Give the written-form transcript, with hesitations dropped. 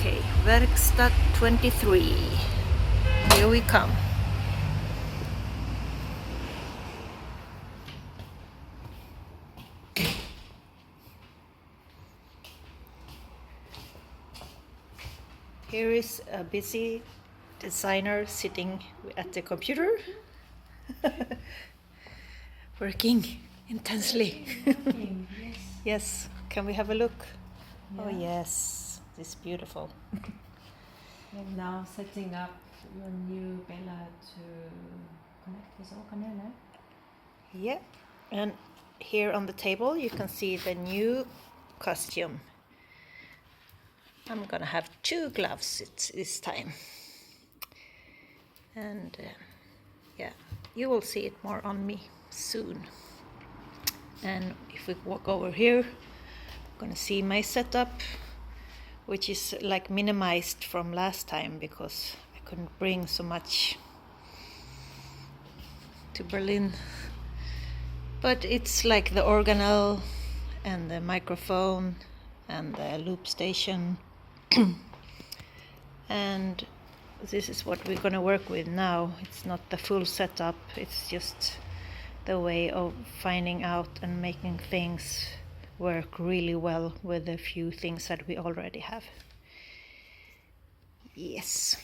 Okay, werkstatt 23. Here we come. Here is a busy designer sitting at the computer, working intensely. Yes. Yes, can we have a look? Yeah. Oh yes, this is beautiful. You're now setting up your new Bella to connect with all kanaler. Yeah, and here on the table you can see the new costume. I'm gonna have 2 gloves this time. And yeah, you will see it more on me soon. And if we walk over here, we're gonna see my setup, which is like minimized from last time because I couldn't bring so much to Berlin. But it's like the organelle and the microphone and the loop station. And this is what we're gonna work with now. It's not the full setup, it's just the way of finding out and making things work really well with the few things that we already have. Yes.